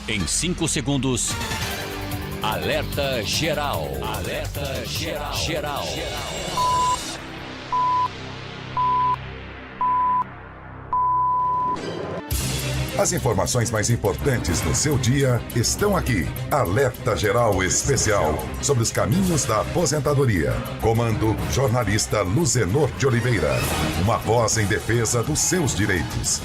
Em 5 segundos, alerta geral. Alerta geral. As informações mais importantes do seu dia estão aqui. Alerta Geral Especial sobre os caminhos da aposentadoria. Comando jornalista Luzenor de Oliveira. Uma voz em defesa dos seus direitos.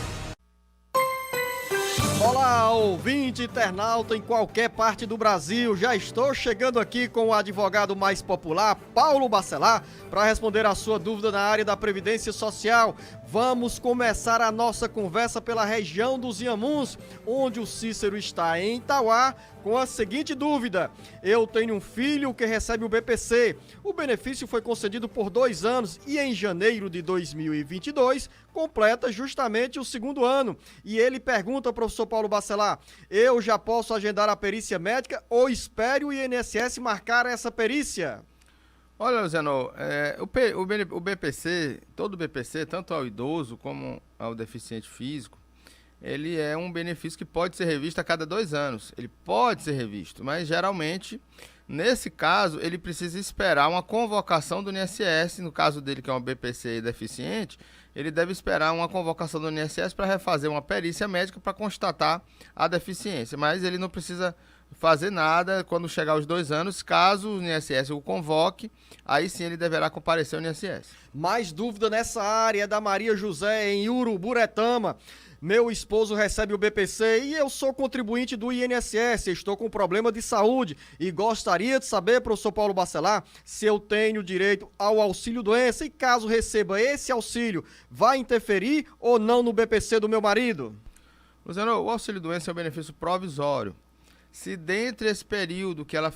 Olá, ouvinte internauta em qualquer parte do Brasil. Já estou chegando aqui com o advogado mais popular, Paulo Bacelar, para responder a sua dúvida na área da Previdência Social. Vamos começar a nossa conversa pela região dos Inhamuns, onde o Cícero está em Itauá, com a seguinte dúvida: eu tenho um filho que recebe o BPC. O benefício foi concedido por 2 anos e em janeiro de 2022 completa justamente o 2º ano. E ele pergunta, professor Paulo Bacelar, eu já posso agendar a perícia médica ou espere o INSS marcar essa perícia? Olha, Luciano, o BPC, todo BPC, tanto ao idoso como ao deficiente físico, ele é um benefício que pode ser revisto a cada 2 anos. Ele pode ser revisto, mas geralmente, nesse caso, ele precisa esperar uma convocação do INSS. No caso dele, que é um BPC deficiente, ele deve esperar uma convocação do INSS para refazer uma perícia médica para constatar a deficiência. Mas ele não precisa fazer nada quando chegar aos 2 anos. Caso o INSS o convoque, aí sim ele deverá comparecer ao INSS. Mais dúvida nessa área é da Maria José, em Uruburetama. Meu esposo recebe o BPC e eu sou contribuinte do INSS, estou com problema de saúde e gostaria de saber, professor Paulo Bacelar, se eu tenho direito ao auxílio-doença e caso receba esse auxílio, vai interferir ou não no BPC do meu marido? Luciano, o auxílio-doença é um benefício provisório. Se dentro desse período que ela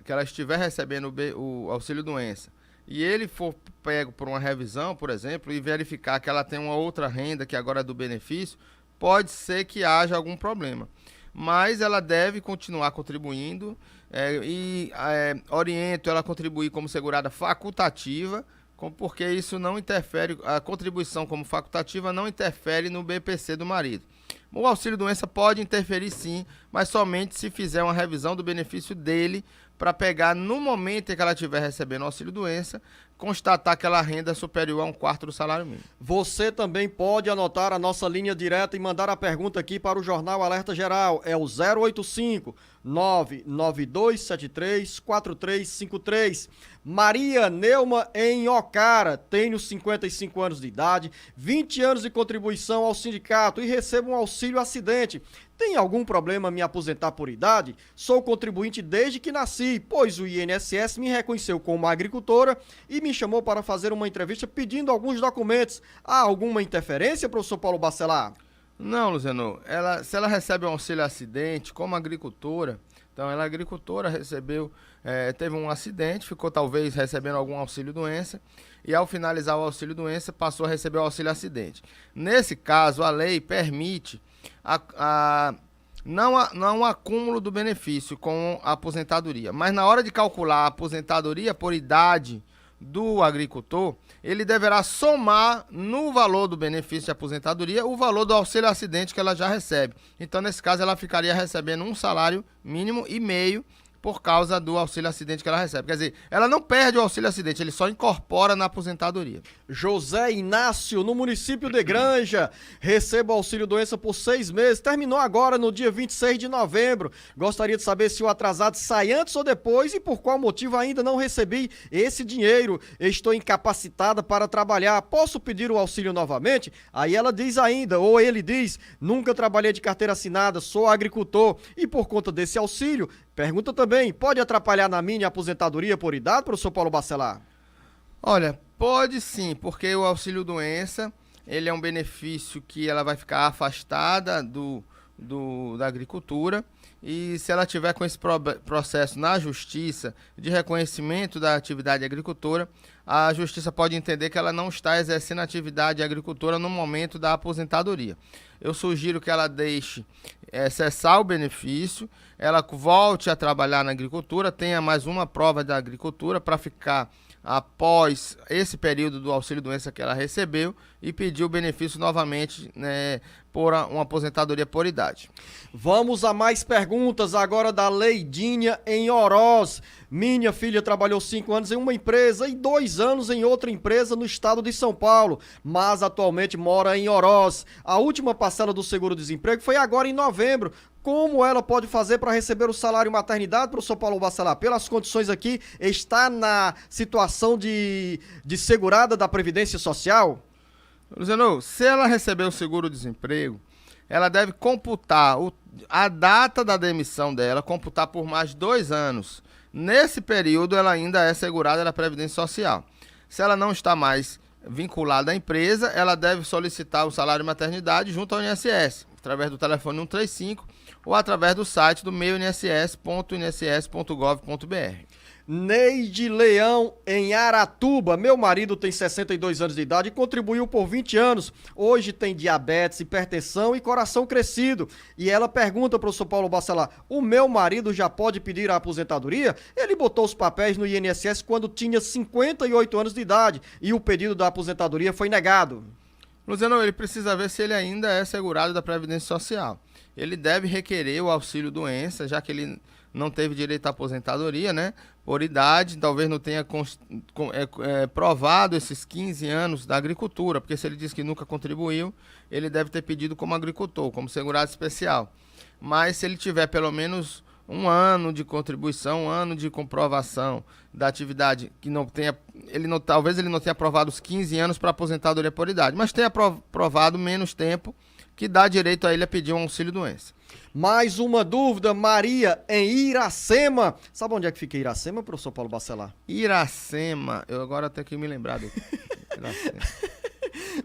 que ela estiver recebendo o auxílio-doença, e ele for pego por uma revisão, por exemplo, e verificar que ela tem uma outra renda que agora é do benefício, pode ser que haja algum problema. Mas ela deve continuar contribuindo oriento ela a contribuir como segurada facultativa, porque isso não interfere, a contribuição como facultativa não interfere no BPC do marido. O auxílio-doença pode interferir sim, mas somente se fizer uma revisão do benefício dele para pegar no momento em que ela estiver recebendo o auxílio-doença, constatar que ela renda superior a 1/4 do salário mínimo. Você também pode anotar a nossa linha direta e mandar a pergunta aqui para o Jornal Alerta Geral. É o 085 99273 4353. Maria Neuma em Ocara, tenho 55 anos de idade, 20 anos de contribuição ao sindicato e recebo um auxílio acidente. Tem algum problema me aposentar por idade? Sou contribuinte desde que nasci, pois o INSS me reconheceu como agricultora e me chamou para fazer uma entrevista pedindo alguns documentos. Há alguma interferência, professor Paulo Bacelar? Não, Luciano. Se ela recebe um auxílio acidente como agricultora, então ela é agricultora, teve um acidente, ficou talvez recebendo algum auxílio-doença e ao finalizar o auxílio-doença passou a receber o auxílio-acidente. Nesse caso, a lei permite não um acúmulo do benefício com a aposentadoria, mas na hora de calcular a aposentadoria por idade do agricultor, ele deverá somar no valor do benefício de aposentadoria o valor do auxílio acidente que ela já recebe. Então, nesse caso, ela ficaria recebendo um salário mínimo e meio por causa do auxílio acidente que ela recebe. Quer dizer, ela não perde o auxílio acidente, ele só incorpora na aposentadoria. José Inácio, no município de Granja, recebo auxílio doença por 6 meses, terminou agora no dia 26 de novembro. Gostaria de saber se o atrasado sai antes ou depois e por qual motivo ainda não recebi esse dinheiro. Estou incapacitada para trabalhar, posso pedir o auxílio novamente? Aí ela diz ainda, ou ele diz, nunca trabalhei de carteira assinada, sou agricultor e por conta desse auxílio, pergunta também, pode atrapalhar na minha aposentadoria por idade, professor Paulo Bacelar? Olha, pode sim, porque o auxílio-doença, ele é um benefício que ela vai ficar afastada da agricultura e se ela tiver com esse processo na justiça de reconhecimento da atividade agricultora, a justiça pode entender que ela não está exercendo atividade agricultora no momento da aposentadoria. Eu sugiro que ela deixe cessar o benefício, ela volte a trabalhar na agricultura, tenha mais uma prova da agricultura para ficar após esse período do auxílio-doença que ela recebeu e pedir o benefício novamente, né, por uma aposentadoria por idade. Vamos a mais perguntas agora da Leidinha em Oroz. Minha filha trabalhou 5 anos em uma empresa e 2 anos em outra empresa no estado de São Paulo, mas atualmente mora em Oroz. A última parcela do seguro-desemprego foi agora em novembro. Como ela pode fazer para receber o salário maternidade, professor Paulo Bacelar? Pelas condições aqui, está na situação de segurada da Previdência Social? Luciano, se ela receber o seguro-desemprego, ela deve computar a data da demissão dela, computar por mais de 2 anos. Nesse período, ela ainda é segurada da Previdência Social. Se ela não está mais vinculada à empresa, ela deve solicitar o salário maternidade junto ao INSS, através do telefone 135 ou através do site do meuinss.inss.gov.br. Neide Leão, em Aratuba. Meu marido tem 62 anos de idade e contribuiu por 20 anos. Hoje tem diabetes, hipertensão e coração crescido. E ela pergunta, professor Paulo Bacelar, o meu marido já pode pedir a aposentadoria? Ele botou os papéis no INSS quando tinha 58 anos de idade e o pedido da aposentadoria foi negado. Luciano, ele precisa ver se ele ainda é segurado da Previdência Social. Ele deve requerer o auxílio-doença, já que ele não teve direito à aposentadoria, né? Por idade, talvez não tenha provado esses 15 anos da agricultura, porque se ele diz que nunca contribuiu, ele deve ter pedido como agricultor, como segurado especial. Mas se ele tiver pelo menos 1 ano de contribuição, 1 ano de comprovação da atividade, que não tenha, talvez ele não tenha provado os 15 anos para aposentadoria por idade, mas tenha provado menos tempo, que dá direito a ele a pedir um auxílio-doença. Mais uma dúvida, Maria, em Iracema. Sabe onde é que fica Iracema, professor Paulo Bacelar? Iracema, eu agora tenho que me lembrar do Iracema.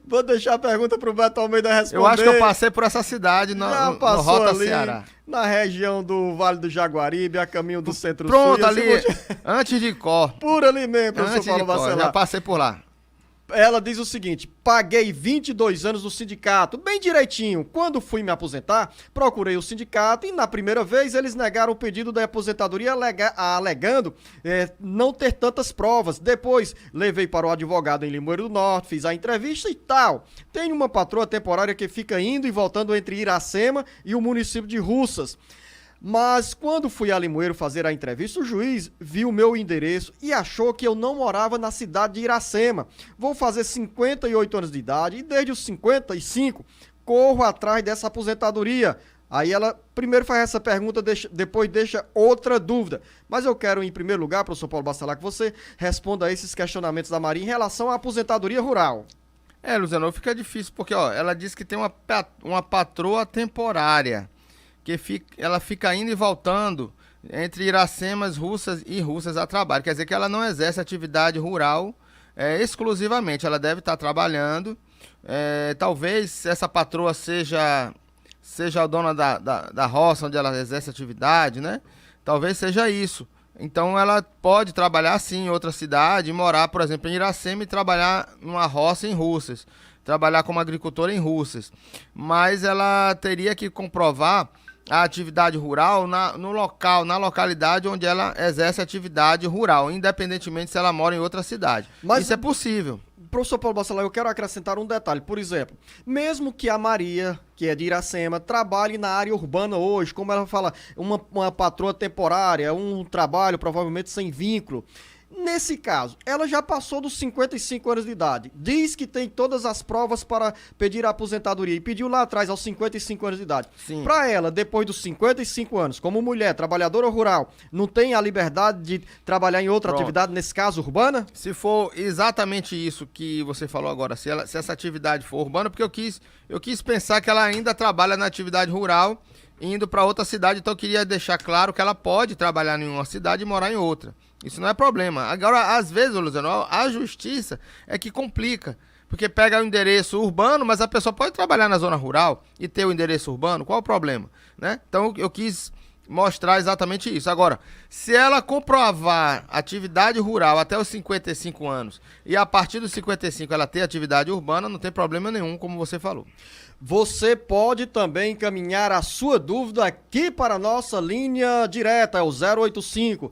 Vou deixar a pergunta pro Beto Almeida responder. Eu acho que eu passei por essa cidade no Rota ali, Ceará. Na região do Vale do Jaguaribe, a caminho do Centro-Sul. Pronto, ali, antes de Có. Por ali mesmo, professor Antes Paulo de Có, Bacelar. já passei por lá. Ela diz o seguinte: paguei 22 anos no sindicato, bem direitinho. Quando fui me aposentar, procurei o sindicato e na primeira vez eles negaram o pedido da aposentadoria alegando não ter tantas provas. Depois levei para o advogado em Limoeiro do Norte, fiz a entrevista e tal. Tenho uma patroa temporária que fica indo e voltando entre Iracema e o município de Russas. Mas quando fui a Limoeiro fazer a entrevista, o juiz viu meu endereço e achou que eu não morava na cidade de Iracema. Vou fazer 58 anos de idade e desde os 55 corro atrás dessa aposentadoria. Aí ela primeiro faz essa pergunta, depois deixa outra dúvida. Mas eu quero, em primeiro lugar, professor Paulo Bacelar, que você responda a esses questionamentos da Maria em relação à aposentadoria rural. Luciano, fica difícil porque ela diz que tem uma patroa temporária. Ela fica indo e voltando entre Iracemas, Russas e Russas a trabalho. Quer dizer que ela não exerce atividade rural exclusivamente. Ela deve estar trabalhando. Talvez essa patroa seja a dona da roça onde ela exerce atividade, né? Talvez seja isso. Então ela pode trabalhar sim em outra cidade, morar, por exemplo, em Iracema e trabalhar numa roça em Russas. Trabalhar como agricultora em Russas. Mas ela teria que comprovar a atividade rural no local, na localidade onde ela exerce atividade rural, independentemente se ela mora em outra cidade. Mas isso é possível. Professor Paulo Bacelar, eu quero acrescentar um detalhe. Por exemplo, mesmo que a Maria, que é de Iracema, trabalhe na área urbana hoje, como ela fala, uma patroa temporária, um trabalho provavelmente sem vínculo. Nesse caso, ela já passou dos 55 anos de idade, diz que tem todas as provas para pedir a aposentadoria e pediu lá atrás aos 55 anos de idade. Para ela, depois dos 55 anos, como mulher, trabalhadora rural, não tem a liberdade de trabalhar em outra atividade, nesse caso, urbana? Se for exatamente isso que você falou agora, se essa atividade for urbana, porque eu quis pensar que ela ainda trabalha na atividade rural, indo para outra cidade, então eu queria deixar claro que ela pode trabalhar em uma cidade e morar em outra. Isso não é problema. Agora, às vezes, Luciano, a justiça é que complica, porque pega o endereço urbano, mas a pessoa pode trabalhar na zona rural e ter o endereço urbano, qual o problema? Né? Então, eu quis mostrar exatamente isso. Agora, se ela comprovar atividade rural até os 55 anos e a partir dos 55 ela ter atividade urbana, não tem problema nenhum, como você falou. Você pode também encaminhar a sua dúvida aqui para a nossa linha direta, é o 085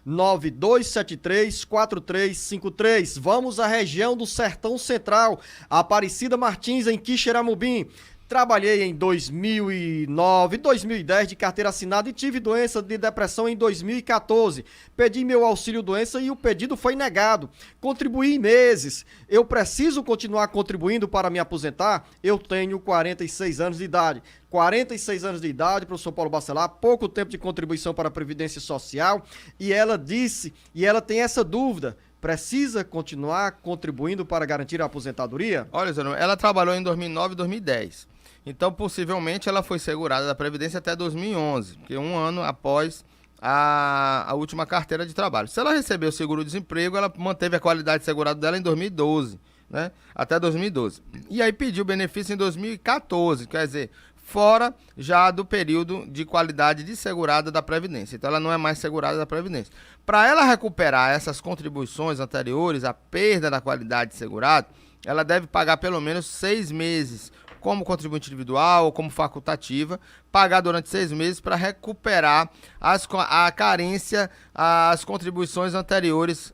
9273-4353. Vamos à região do Sertão Central. Aparecida Martins, em Quixeramobim. Trabalhei em 2009, 2010 de carteira assinada e tive doença de depressão em 2014. Pedi meu auxílio-doença e o pedido foi negado. Contribuí em meses. Eu preciso continuar contribuindo para me aposentar? Eu tenho 46 anos de idade. 46 anos de idade, professor Paulo Bacelar, pouco tempo de contribuição para a Previdência Social. E ela disse, e ela tem essa dúvida, precisa continuar contribuindo para garantir a aposentadoria? Olha, Zé, ela trabalhou em 2009 e 2010. Então, possivelmente, ela foi segurada da Previdência até 2011, que é um ano após a última carteira de trabalho. Se ela recebeu o seguro-desemprego, ela manteve a qualidade de segurado dela em 2012, né? Até 2012. E aí pediu benefício em 2014, quer dizer, fora já do período de qualidade de segurada da Previdência. Então, ela não é mais segurada da Previdência. Para ela recuperar essas contribuições anteriores, a perda da qualidade de segurado, ela deve pagar pelo menos 6 meses como contribuinte individual ou como facultativa, pagar durante 6 meses para recuperar a carência, as contribuições anteriores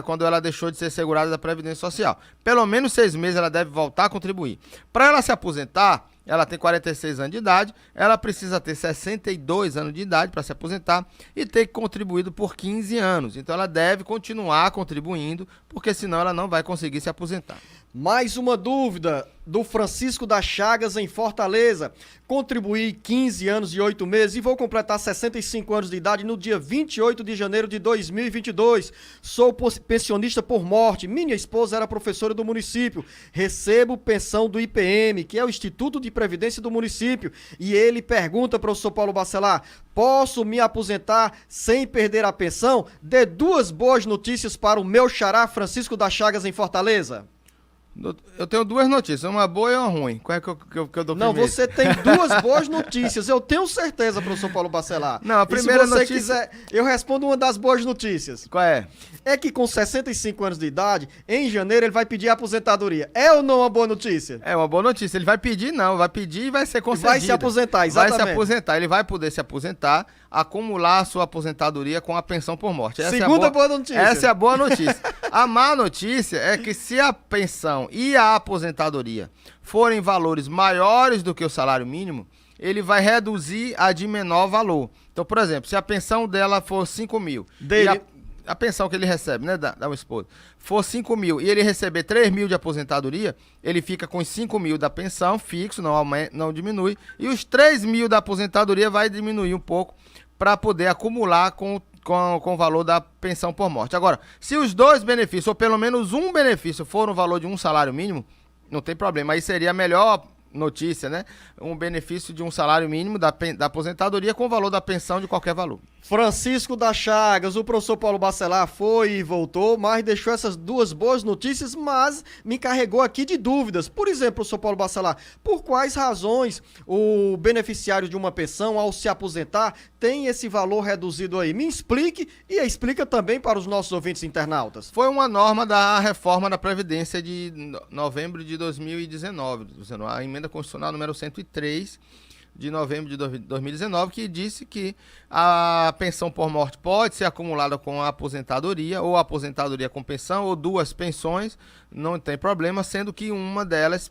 quando ela deixou de ser segurada da Previdência Social. Pelo menos 6 meses ela deve voltar a contribuir. Para ela se aposentar, ela tem 46 anos de idade, ela precisa ter 62 anos de idade para se aposentar e ter contribuído por 15 anos. Então ela deve continuar contribuindo, porque senão ela não vai conseguir se aposentar. Mais uma dúvida do Francisco das Chagas, em Fortaleza. Contribuí 15 anos e 8 meses e vou completar 65 anos de idade no dia 28 de janeiro de 2022. Sou pensionista por morte. Minha esposa era professora do município. Recebo pensão do IPM, que é o Instituto de Previdência do município. E ele pergunta, professor Paulo Bacelar, posso me aposentar sem perder a pensão? Dê 2 boas notícias para o meu xará Francisco das Chagas, em Fortaleza. Eu tenho 2 notícias, uma boa e uma ruim. Qual é que eu dou primeiro? Não, você tem 2 boas notícias, eu tenho certeza, professor Paulo Bacelar. Não, a primeira e se você notícia... quiser, eu respondo uma das boas notícias. Qual é? É que com 65 anos de idade, em janeiro ele vai pedir a aposentadoria. É ou não uma boa notícia? É uma boa notícia, ele vai pedir não, vai pedir e vai ser concedido. Vai se aposentar, exatamente. Vai se aposentar, ele vai poder se aposentar, acumular a sua aposentadoria com a pensão por morte. Segunda boa notícia. Essa é a boa notícia. A má notícia é que se a pensão e a aposentadoria forem valores maiores do que o salário mínimo, ele vai reduzir a de menor valor. Então, por exemplo, se a pensão dela for 5 mil, e a pensão que ele recebe, né, da esposa, for 5 mil e ele receber 3 mil de aposentadoria, ele fica com os 5 mil da pensão fixo, não diminui, e os 3 mil da aposentadoria vai diminuir um pouco para poder acumular com o valor da pensão por morte. Agora, se os 2 benefícios, ou pelo menos um benefício, for no valor de um salário mínimo, não tem problema. Aí seria a melhor notícia, né? Um benefício de um salário mínimo da aposentadoria com o valor da pensão de qualquer valor. Francisco das Chagas, o professor Paulo Bacelar foi e voltou, mas deixou essas 2 boas notícias, mas me carregou aqui de dúvidas. Por exemplo, professor Paulo Bacelar, por quais razões o beneficiário de uma pensão, ao se aposentar, tem esse valor reduzido aí? Me explique e explica também para os nossos ouvintes internautas. Foi uma norma da reforma da Previdência de novembro de 2019, a emenda constitucional número 103, de novembro de 2019, que disse que a pensão por morte pode ser acumulada com a aposentadoria, ou a aposentadoria com pensão, ou 2 pensões, não tem problema, sendo que uma delas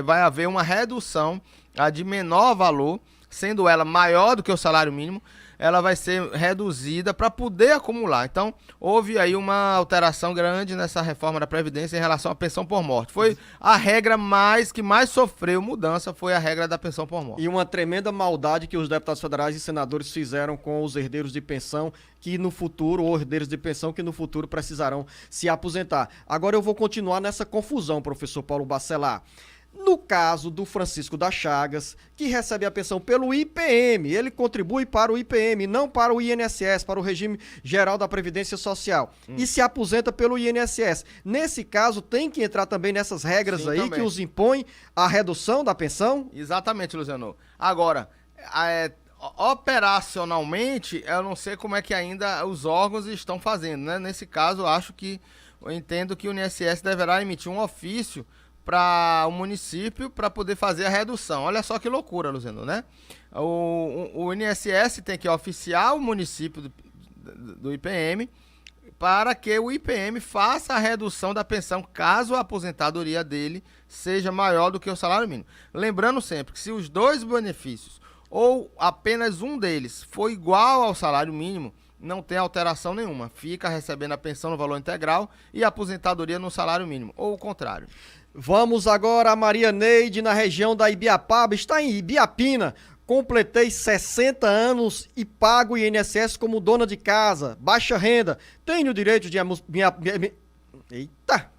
vai haver uma redução, a de menor valor, sendo ela maior do que o salário mínimo, ela vai ser reduzida para poder acumular. Então, houve aí uma alteração grande nessa reforma da Previdência em relação à pensão por morte. Foi a regra que mais sofreu mudança, foi a regra da pensão por morte. E uma tremenda maldade que os deputados federais e senadores fizeram com os herdeiros de pensão ou herdeiros de pensão que no futuro precisarão se aposentar. Agora eu vou continuar nessa confusão, professor Paulo Bacelar. No caso do Francisco das Chagas, que recebe a pensão pelo IPM, ele contribui para o IPM, não para o INSS, para o Regime Geral da Previdência Social, e se aposenta pelo INSS. Nesse caso, tem que entrar também nessas regras. Sim, aí também, que os impõem a redução da pensão? Exatamente, Luciano. Agora, operacionalmente, eu não sei como é que ainda os órgãos estão fazendo, né? Nesse caso, eu entendo que o INSS deverá emitir um ofício para o município para poder fazer a redução. Olha só que loucura, Luciano, né? O INSS tem que oficiar o município do IPM, para que o IPM faça a redução da pensão caso a aposentadoria dele seja maior do que o salário mínimo. Lembrando sempre que se os dois benefícios ou apenas um deles for igual ao salário mínimo, não tem alteração nenhuma. Fica recebendo a pensão no valor integral e a aposentadoria no salário mínimo, ou o contrário. Vamos agora a Maria Neide, na região da Ibiapaba, está em Ibiapina. Completei 60 anos e pago o INSS como dona de casa, baixa renda. Tenho o direito de... Eita!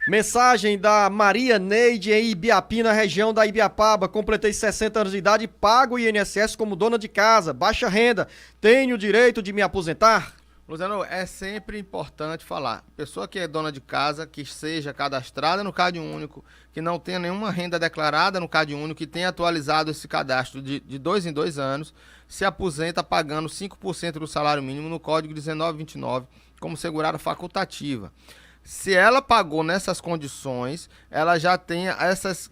Mensagem da Maria Neide em Ibiapina, região da Ibiapaba. Completei 60 anos de idade e pago o INSS como dona de casa, baixa renda. Tenho o direito de me aposentar? Luciano, é sempre importante falar. Pessoa que é dona de casa, que seja cadastrada no Cade Único, que não tenha nenhuma renda declarada no Cade Único, que tenha atualizado esse cadastro de 2 em 2 anos, se aposenta pagando 5% do salário mínimo no Código 1929 como segurada facultativa. Se ela pagou nessas condições, ela já tem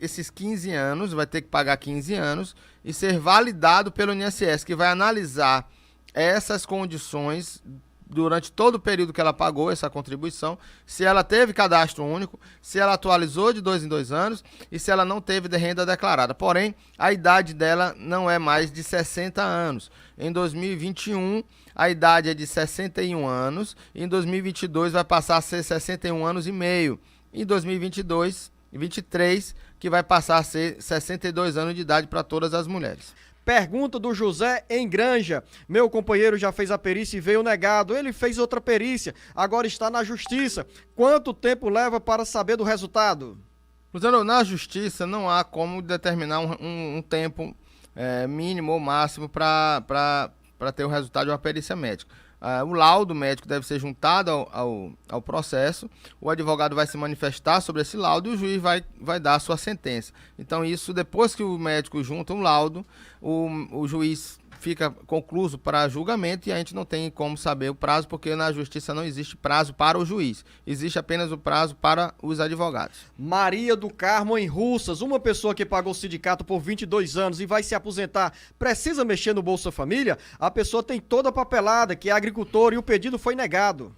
esses 15 anos, vai ter que pagar 15 anos e ser validado pelo INSS, que vai analisar essas condições durante todo o período que ela pagou essa contribuição, se ela teve cadastro único, se ela atualizou de 2 em 2 anos e se ela não teve de renda declarada. Porém, a idade dela não é mais de 60 anos. Em 2021, a idade é de 61 anos. Em 2022, vai passar a ser 61 anos e meio. Em 2022, 23, que vai passar a ser 62 anos de idade para todas as mulheres. Pergunta do José em Granja. Meu companheiro já fez a perícia e veio negado. Ele fez outra perícia, agora está na justiça. Quanto tempo leva para saber do resultado? Luciano, na justiça não há como determinar um tempo mínimo ou máximo para ter o resultado de uma perícia médica. O laudo médico deve ser juntado ao processo, o advogado vai se manifestar sobre esse laudo e o juiz vai dar a sua sentença. Então isso, depois que o médico junta um laudo, o juiz fica concluso para julgamento e a gente não tem como saber o prazo, porque na justiça não existe prazo para o juiz, existe apenas o prazo para os advogados. Maria do Carmo em Russas, uma pessoa que pagou o sindicato por 22 anos e vai se aposentar, precisa mexer no Bolsa Família? A pessoa tem toda a papelada, que é agricultor, e o pedido foi negado.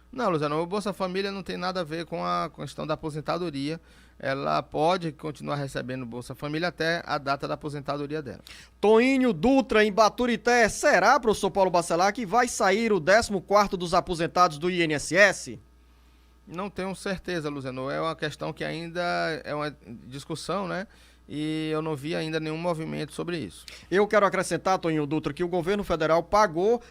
Não, Luciano, o Bolsa Família não tem nada a ver com a questão da aposentadoria. Ela pode continuar recebendo Bolsa Família até a data da aposentadoria dela. Toínio Dutra, em Baturité. Será, professor Paulo Bacelar, que vai sair o 14º dos aposentados do INSS? Não tenho certeza, Luciano. É uma questão que ainda é uma discussão, né? E eu não vi ainda nenhum movimento sobre isso. Eu quero acrescentar, Toninho Dutra, que o governo federal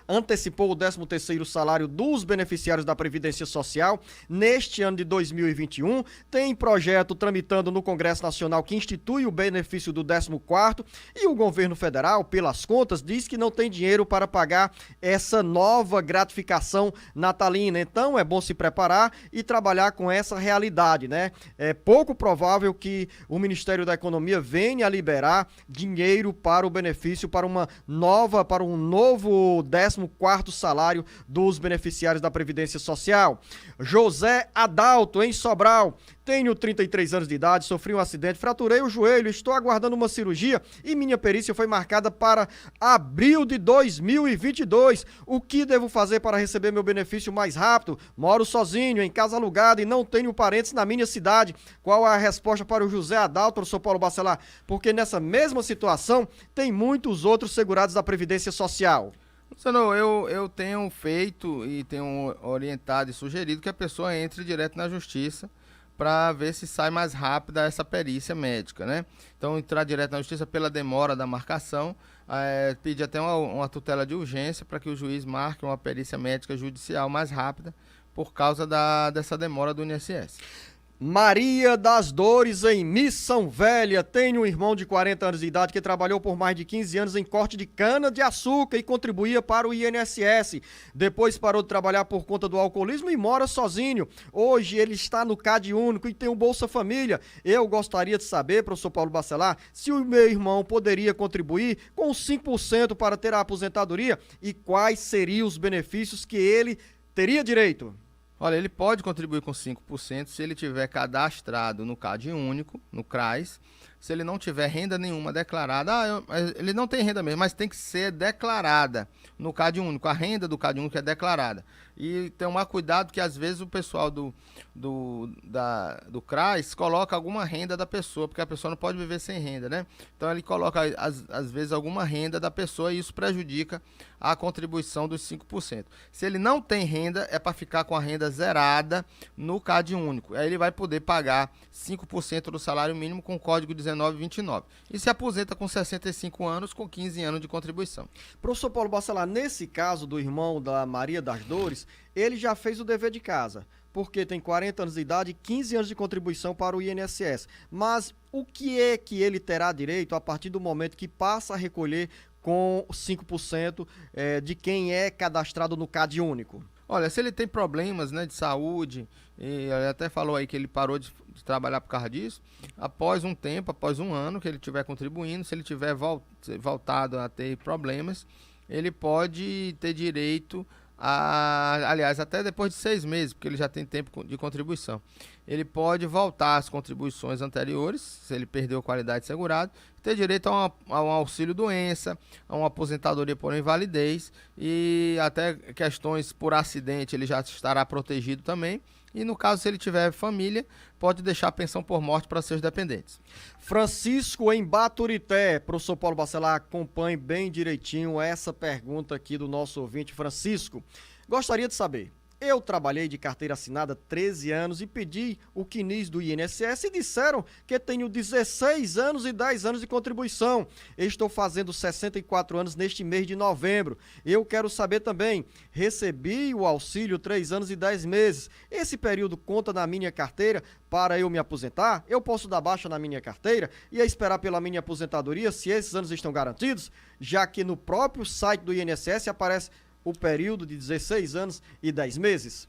antecipou o 13º salário dos beneficiários da Previdência Social neste ano de 2021. Tem projeto tramitando no Congresso Nacional que institui o benefício do 14º e o governo federal, pelas contas, diz que não tem dinheiro para pagar essa nova gratificação natalina. Então é bom se preparar e trabalhar com essa realidade, né? É pouco provável que o Ministério da Economia venha a liberar dinheiro para o benefício, para um novo 14º salário dos beneficiários da Previdência Social. José Adalto, em Sobral. Tenho 33 anos de idade, sofri um acidente, fraturei o joelho, estou aguardando uma cirurgia e minha perícia foi marcada para abril de 2022. O que devo fazer para receber meu benefício mais rápido? Moro sozinho, em casa alugada e não tenho parentes na minha cidade. Qual a resposta para o José Adalto, professor Paulo Bacelar? Porque nessa mesma situação tem muitos outros segurados da Previdência Social. Luciano, eu tenho feito e tenho orientado e sugerido que a pessoa entre direto na justiça para ver se sai mais rápida essa perícia médica, né? Então, entrar direto na justiça pela demora da marcação, pedir até uma tutela de urgência para que o juiz marque uma perícia médica judicial mais rápida por causa dessa demora do INSS. Maria das Dores, em Missão Velha. Tenho um irmão de 40 anos de idade que trabalhou por mais de 15 anos em corte de cana-de-açúcar e contribuía para o INSS. Depois parou de trabalhar por conta do alcoolismo e mora sozinho. Hoje ele está no Cade Único e tem um Bolsa Família. Eu gostaria de saber, professor Paulo Bacelar, se o meu irmão poderia contribuir com 5% para ter a aposentadoria e quais seriam os benefícios que ele teria direito. Olha, ele pode contribuir com 5% se ele tiver cadastrado no Cade Único, no CRAS, se ele não tiver renda nenhuma declarada, ele não tem renda mesmo, mas tem que ser declarada no CAD único, a renda do CAD único é declarada. E tomar cuidado que às vezes o pessoal do CRAS coloca alguma renda da pessoa, porque a pessoa não pode viver sem renda, né? Então ele coloca às vezes alguma renda da pessoa e isso prejudica a contribuição dos 5%. Se ele não tem renda, é para ficar com a renda zerada no CAD único. Aí ele vai poder pagar 5% do salário mínimo com o código 1929. E se aposenta com 65 anos, com 15 anos de contribuição. Professor Paulo Bacelar, nesse caso do irmão da Maria das Dores, ele já fez o dever de casa, porque tem 40 anos de idade e 15 anos de contribuição para o INSS. Mas o que é que ele terá direito a partir do momento que passa a recolher com 5% de quem é cadastrado no CAD único? Olha, se ele tem problemas, né, de saúde, e ele até falou aí que ele parou de trabalhar por causa disso, após um tempo, após um ano que ele estiver contribuindo, se ele tiver voltado a ter problemas, ele pode ter direito aliás, até depois de 6 meses, porque ele já tem tempo de contribuição. Ele pode voltar às contribuições anteriores, se ele perdeu a qualidade de segurado, ter direito a um auxílio-doença, a uma aposentadoria por invalidez e até questões por acidente ele já estará protegido também. E no caso, se ele tiver família, pode deixar a pensão por morte para seus dependentes. Francisco em Baturité. Professor Paulo Bacelar, acompanhe bem direitinho essa pergunta aqui do nosso ouvinte Francisco. Gostaria de saber, eu trabalhei de carteira assinada 13 anos e pedi o CNIS do INSS e disseram que tenho 16 anos e 10 anos de contribuição. Estou fazendo 64 anos neste mês de novembro. Eu quero saber também, recebi o auxílio 3 anos e 10 meses. Esse período conta na minha carteira para eu me aposentar? Eu posso dar baixa na minha carteira e esperar pela minha aposentadoria se esses anos estão garantidos? Já que no próprio site do INSS aparece o período de 16 anos e 10 meses?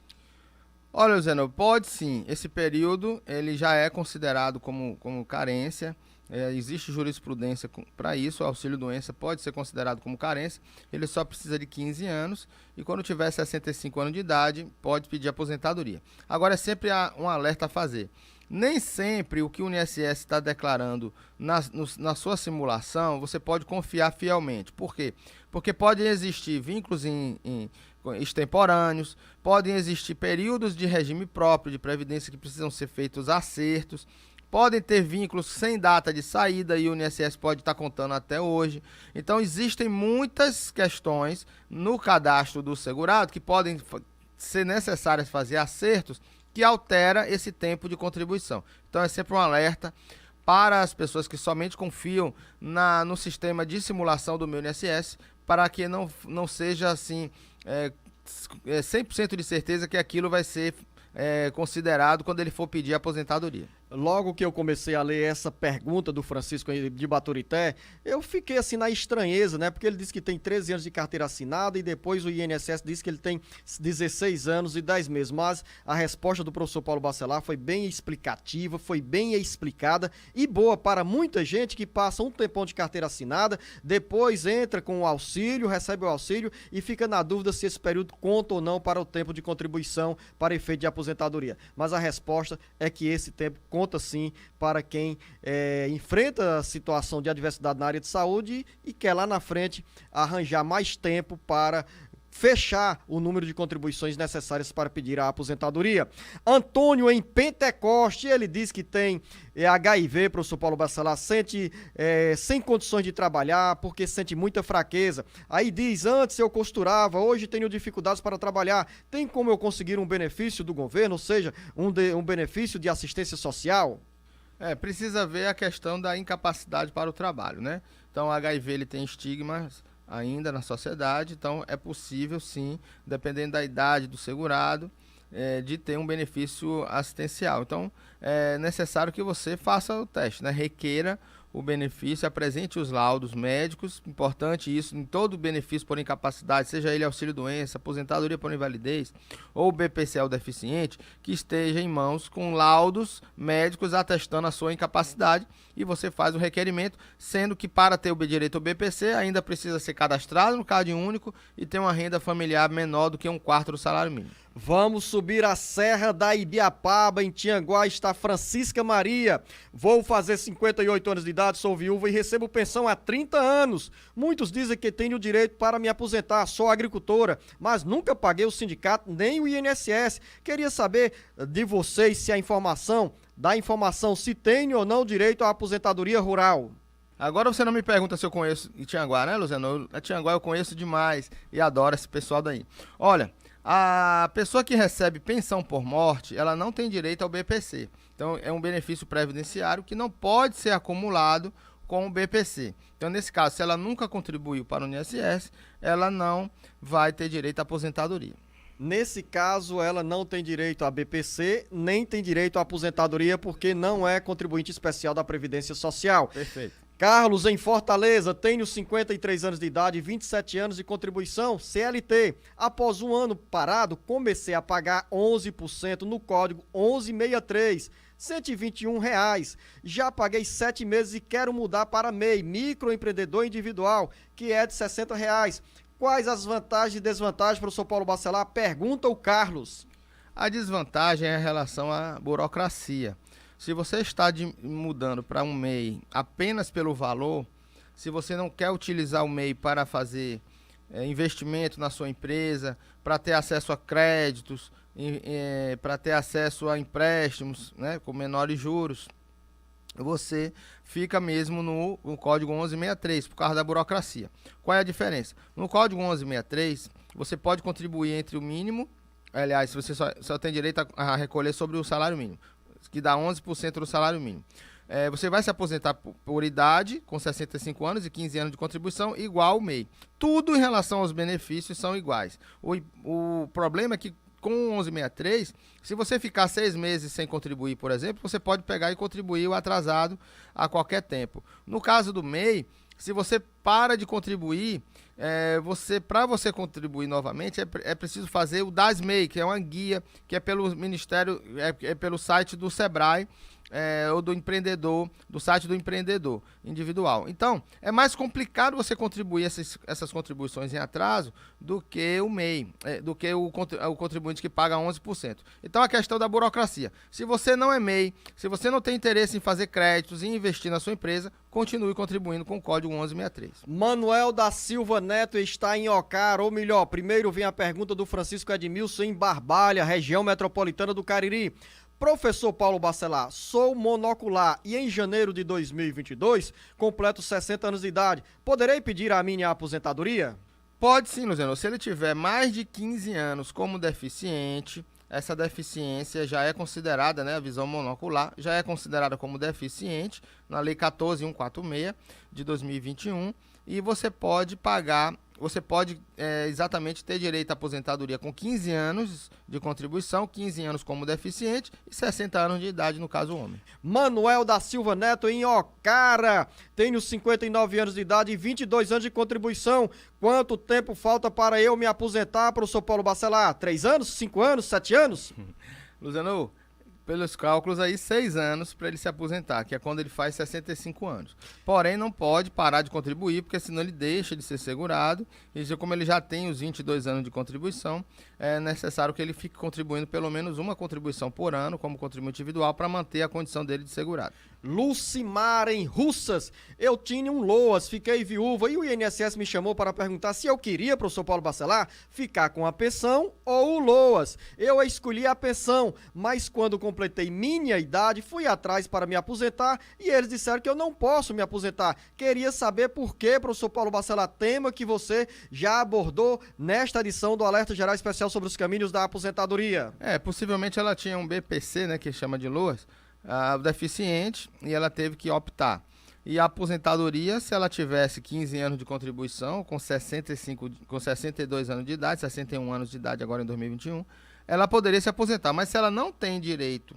Olha, Zeno, pode sim. Esse período ele já é considerado como carência. Existe jurisprudência para isso. O auxílio-doença pode ser considerado como carência. Ele só precisa de 15 anos e quando tiver 65 anos de idade, pode pedir aposentadoria. Agora, é sempre um alerta a fazer. Nem sempre o que o INSS está declarando na sua simulação, você pode confiar fielmente. Por quê? Porque podem existir vínculos extemporâneos, podem existir períodos de regime próprio de previdência que precisam ser feitos acertos, podem ter vínculos sem data de saída e o INSS pode estar contando até hoje. Então, existem muitas questões no cadastro do segurado que podem ser necessárias fazer acertos que altera esse tempo de contribuição. Então é sempre um alerta para as pessoas que somente confiam no sistema de simulação do meu INSS, para que não seja assim 100% de certeza que aquilo vai ser considerado quando ele for pedir aposentadoria. Logo que eu comecei a ler essa pergunta do Francisco de Baturité, eu fiquei assim na estranheza, né? Porque ele disse que tem 13 anos de carteira assinada e depois o INSS disse que ele tem 16 anos e 10 meses. Mas a resposta do professor Paulo Bacelar foi bem explicativa, foi bem explicada e boa para muita gente que passa um tempão de carteira assinada, depois entra com o auxílio, recebe o auxílio e fica na dúvida se esse período conta ou não para o tempo de contribuição para efeito de aposentadoria. Mas a resposta é que esse tempo conta sim para quem enfrenta a situação de adversidade na área de saúde e quer lá na frente arranjar mais tempo para fechar o número de contribuições necessárias para pedir a aposentadoria. Antônio em Pentecoste, ele diz que tem HIV, professor Paulo Bacelar, sente sem condições de trabalhar porque sente muita fraqueza. Aí diz, antes eu costurava, hoje tenho dificuldades para trabalhar. Tem como eu conseguir um benefício do governo, ou seja, um benefício de assistência social? Precisa ver a questão da incapacidade para o trabalho, né? Então, o HIV ele tem estigmas ainda na sociedade, então é possível sim, dependendo da idade do segurado, de ter um benefício assistencial. Então é necessário que você faça o teste, né? Requeira o benefício, apresente os laudos médicos, importante isso, em todo benefício por incapacidade, seja ele auxílio-doença, aposentadoria por invalidez ou BPCL deficiente, que esteja em mãos com laudos médicos atestando a sua incapacidade e você faz o requerimento, sendo que para ter o direito ao BPC ainda precisa ser cadastrado no CAD único e ter uma renda familiar menor do que 1/4 do salário mínimo. Vamos subir a Serra da Ibiapaba, em Tianguá, está Francisca Maria. Vou fazer 58 anos de idade, sou viúva e recebo pensão há 30 anos. Muitos dizem que tenho direito para me aposentar, sou agricultora, mas nunca paguei o sindicato nem o INSS. Queria saber de vocês se dá informação se tenho ou não direito à aposentadoria rural. Agora você não me pergunta se eu conheço Tianguá, né, Luciano? A Tianguá eu conheço demais e adoro esse pessoal daí. Olha, a pessoa que recebe pensão por morte, ela não tem direito ao BPC. Então, é um benefício previdenciário que não pode ser acumulado com o BPC. Então, nesse caso, se ela nunca contribuiu para o INSS, ela não vai ter direito à aposentadoria. Nesse caso, ela não tem direito a BPC, nem tem direito à aposentadoria, porque não é contribuinte especial da Previdência Social. Perfeito. Carlos, em Fortaleza, tenho 53 anos de idade e 27 anos de contribuição, CLT. Após um ano parado, comecei a pagar 11% no código 1163, R$121. Já paguei 7 meses e quero mudar para MEI, microempreendedor individual, que é de R$60. Quais as vantagens e desvantagens, professor Paulo Bacelar? Pergunta o Carlos. A desvantagem é em relação à burocracia. Se você está mudando para um MEI apenas pelo valor, se você não quer utilizar o MEI para fazer investimento na sua empresa, para ter acesso a créditos, para ter acesso a empréstimos, né, com menores juros, você fica mesmo no código 1163, por causa da burocracia. Qual é a diferença? No código 1163, você pode contribuir entre o mínimo, aliás, você só tem direito a recolher sobre o salário mínimo, que dá 11% do salário mínimo. Você vai se aposentar por idade, com 65 anos e 15 anos de contribuição, igual ao MEI. Tudo em relação aos benefícios são iguais. O problema é que com o 1163, se você ficar 6 meses sem contribuir, por exemplo, você pode pegar e contribuir o atrasado a qualquer tempo. No caso do MEI, se você para de contribuir, para você contribuir novamente, é preciso fazer o DAS-MEI, que é uma guia, que é pelo Ministério, pelo site do Sebrae, ou do empreendedor, do site do empreendedor individual. Então, é mais complicado você contribuir essas contribuições em atraso do que o MEI, do que o contribuinte que paga 11%. Então, a questão da burocracia. Se você não é MEI, se você não tem interesse em fazer créditos e investir na sua empresa, continue contribuindo com o código 1163. Manuel da Silva Neto está em Ocar, ou melhor, primeiro vem a pergunta do Francisco Edmilson em Barbalha, região metropolitana do Cariri. Professor Paulo Bacelar, sou monocular e em janeiro de 2022 completo 60 anos de idade. Poderei pedir a minha aposentadoria? Pode sim, Luciano. Se ele tiver mais de 15 anos como deficiente, essa deficiência já é considerada, né, a visão monocular, já é considerada como deficiente na Lei 14.146 de 2021 e você pode exatamente ter direito à aposentadoria com 15 anos de contribuição, 15 anos como deficiente e 60 anos de idade no caso homem. Manuel da Silva Neto em Ocara, tenho 59 anos de idade e 22 anos de contribuição. Quanto tempo falta para eu me aposentar, professor Paulo Bacelar? 3 anos, 5 anos, 7 anos? Luciano, pelos cálculos aí, 6 anos para ele se aposentar, que é quando ele faz 65 anos. Porém, não pode parar de contribuir, porque senão ele deixa de ser segurado. E como ele já tem os 22 anos de contribuição, é necessário que ele fique contribuindo pelo menos uma contribuição por ano, como contribuinte individual, para manter a condição dele de segurado. Lucimar em Russas, eu tinha um LOAS, fiquei viúva e o INSS me chamou para perguntar se eu queria, professor Paulo Bacelar, ficar com a pensão ou o LOAS. Eu escolhi a pensão, mas quando completei minha idade, fui atrás para me aposentar e eles disseram que eu não posso me aposentar. Queria saber por que, professor Paulo Bacelar, tema que você já abordou nesta edição do Alerta Geral Especial sobre os caminhos da aposentadoria. Possivelmente ela tinha um BPC, né, que chama de LOAS, deficiente, e ela teve que optar. E a aposentadoria, se ela tivesse 15 anos de contribuição, com 62 anos de idade, 61 anos de idade agora em 2021, ela poderia se aposentar. Mas se ela não tem direito,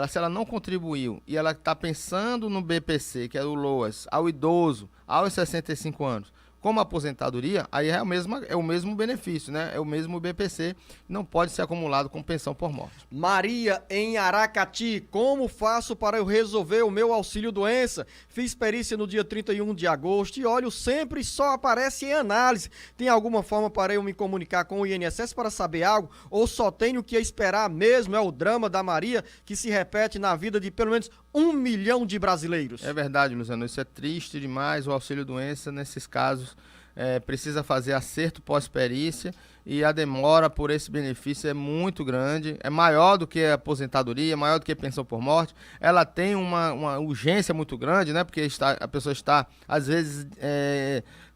se ela não contribuiu e ela está pensando no BPC, que é o LOAS, ao idoso, aos 65 anos, como aposentadoria, aí é o mesmo benefício, né? É o mesmo BPC, não pode ser acumulado com pensão por morte. Maria, em Aracati, como faço para eu resolver o meu auxílio-doença? Fiz perícia no dia 31 de agosto e olho sempre só aparece em análise. Tem alguma forma para eu me comunicar com o INSS para saber algo? Ou só tenho que esperar mesmo? É o drama da Maria que se repete na vida de pelo menos 1 milhão de brasileiros. É verdade, Luciano, isso é triste demais. O auxílio-doença, nesses casos, precisa fazer acerto pós-perícia e a demora por esse benefício é muito grande, é maior do que a aposentadoria, maior do que a pensão por morte. Ela tem uma urgência muito grande, né? Porque a pessoa está, às vezes,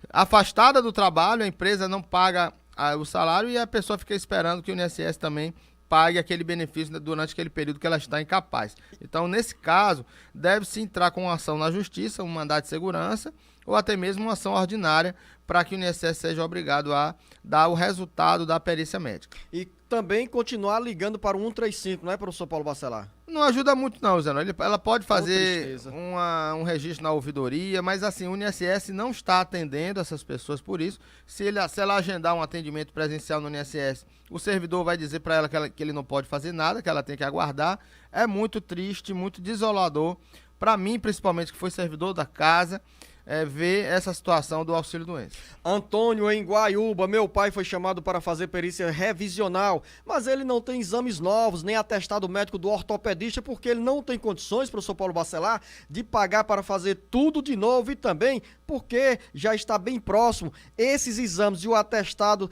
afastada do trabalho, a empresa não paga o salário e a pessoa fica esperando que o INSS também pague aquele benefício durante aquele período que ela está incapaz. Então, nesse caso, deve-se entrar com uma ação na justiça, um mandado de segurança, ou até mesmo uma ação ordinária, para que o INSS seja obrigado a dar o resultado da perícia médica. E também continuar ligando para o 135, não é, professor Paulo Bacelar? Não ajuda muito não, Zé. Ela pode fazer um registro na ouvidoria, mas assim, o INSS não está atendendo essas pessoas por isso. Se ela agendar um atendimento presencial no INSS, o servidor vai dizer para ela que ele não pode fazer nada, que ela tem que aguardar. É muito triste, muito desolador. Para mim, principalmente, que foi servidor da casa, ver essa situação do auxílio-doença. Antônio, em Guaiúba, meu pai foi chamado para fazer perícia revisional, mas ele não tem exames novos, nem atestado médico do ortopedista, porque ele não tem condições, professor Paulo Bacelar, de pagar para fazer tudo de novo e também porque já está bem próximo. Esses exames e o atestado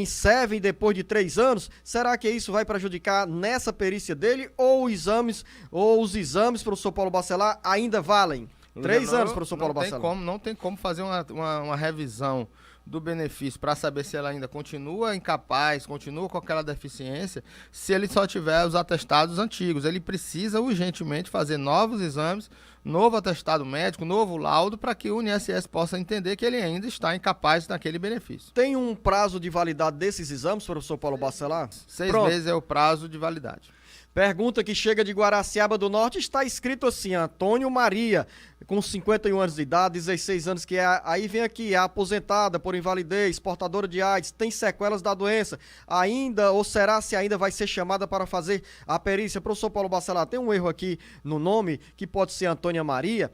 servem depois de 3 anos? Será que isso vai prejudicar nessa perícia dele ou os exames, professor Paulo Bacelar, ainda valem? 3 anos, professor Paulo Bacelar. Não tem como fazer uma revisão do benefício para saber se ela ainda continua incapaz, continua com aquela deficiência, se ele só tiver os atestados antigos. Ele precisa urgentemente fazer novos exames, novo atestado médico, novo laudo, para que o INSS possa entender que ele ainda está incapaz daquele benefício. Tem um prazo de validade desses exames, professor Paulo Bacelar? 6 meses é o prazo de validade. Pergunta que chega de Guaraciaba do Norte, está escrito assim: Antônio Maria, com 51 anos de idade, 16 anos que aí vem aqui, é aposentada por invalidez, portadora de AIDS, tem sequelas da doença, ainda, ou será se ainda vai ser chamada para fazer a perícia? Professor Paulo Bacelar, tem um erro aqui no nome, que pode ser Antônia Maria.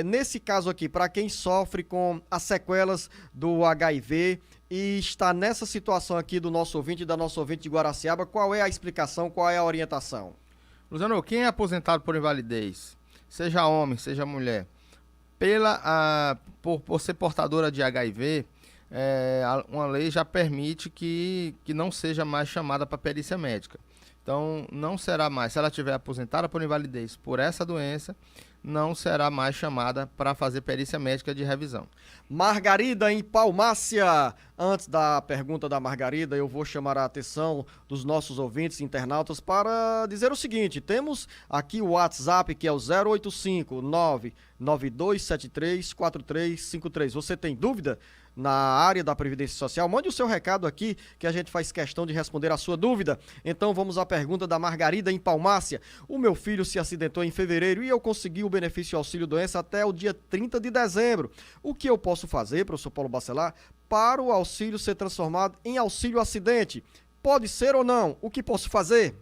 Nesse caso aqui, para quem sofre com as sequelas do HIV e está nessa situação aqui do nosso ouvinte e da nossa ouvinte de Guaraciaba, qual é a explicação, qual é a orientação? Luciano, quem é aposentado por invalidez, seja homem, seja mulher, por ser portadora de HIV, uma lei já permite que não seja mais chamada para perícia médica. Então, não será mais, se ela estiver aposentada por invalidez por essa doença, não será mais chamada para fazer perícia médica de revisão. Margarida, em Palmácia. Antes da pergunta da Margarida, eu vou chamar a atenção dos nossos ouvintes internautas para dizer o seguinte: temos aqui o WhatsApp, que é o 085-99273-4353. Você tem dúvida na área da Previdência Social? Mande o seu recado aqui, que a gente faz questão de responder a sua dúvida. Então vamos à pergunta da Margarida, em Palmácia. O meu filho se acidentou em fevereiro e eu consegui o benefício auxílio-doença até o dia 30 de dezembro. O que eu posso fazer, professor Paulo Bacelar, para o auxílio ser transformado em auxílio-acidente? Pode ser ou não? O que posso fazer?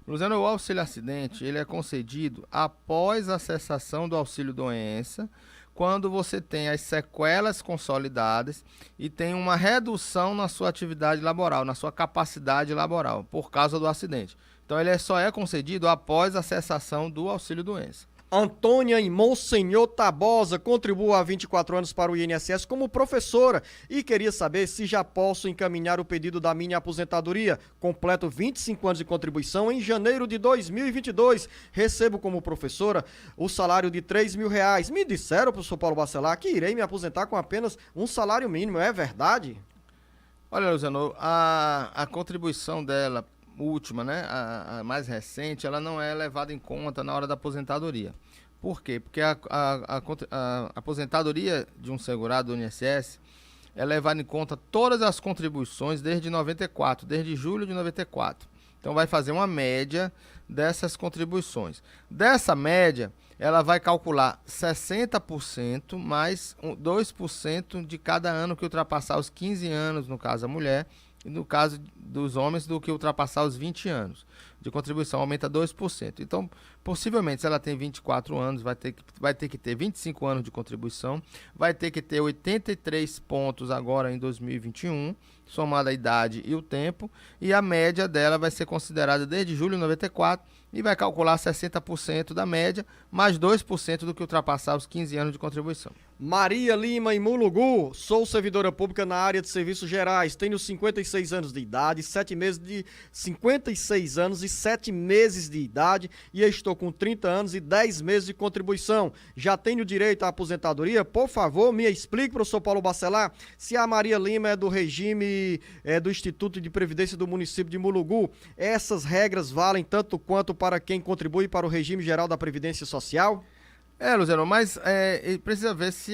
Luciano, o auxílio-acidente, ele é concedido após a cessação do auxílio-doença, quando você tem as sequelas consolidadas e tem uma redução na sua atividade laboral, na sua capacidade laboral, por causa do acidente. Então, ele só é concedido após a cessação do auxílio-doença. Antônia, em Monsenhor Tabosa, contribua há 24 anos para o INSS como professora e queria saber se já posso encaminhar o pedido da minha aposentadoria. Completo 25 anos de contribuição em janeiro de 2022. Recebo como professora o salário de R$3.000. Me disseram, professor Paulo Bacelar, que irei me aposentar com apenas um salário mínimo. É verdade? Olha, Luciano, a contribuição dela última, né, a mais recente, ela não é levada em conta na hora da aposentadoria. Por quê? Porque a aposentadoria de um segurado do INSS é levada em conta todas as contribuições desde 94, desde julho de 94. Então vai fazer uma média dessas contribuições. Dessa média, ela vai calcular 60% mais 2% de cada ano que ultrapassar os 15 anos, no caso a mulher, e no caso dos homens, do que ultrapassar os 20 anos de contribuição, aumenta 2%. Então, possivelmente, se ela tem 24 anos, vai ter que ter 25 anos de contribuição, vai ter que ter 83 pontos agora em 2021, somada a idade e o tempo, e a média dela vai ser considerada desde julho de 94 e vai calcular 60% da média, mais 2% do que ultrapassar os 15 anos de contribuição. Maria Lima, em Mulugu, sou servidora pública na área de serviços gerais, tenho 56 anos de idade, 56 anos e 7 meses de idade e estou com 30 anos e 10 meses de contribuição. Já tenho direito à aposentadoria? Por favor, me explique, professor Paulo Bacelar, se a Maria Lima é do regime do Instituto de Previdência do município de Mulugu, essas regras valem tanto quanto para quem contribui para o regime geral da Previdência Social? Luciano, mas precisa ver se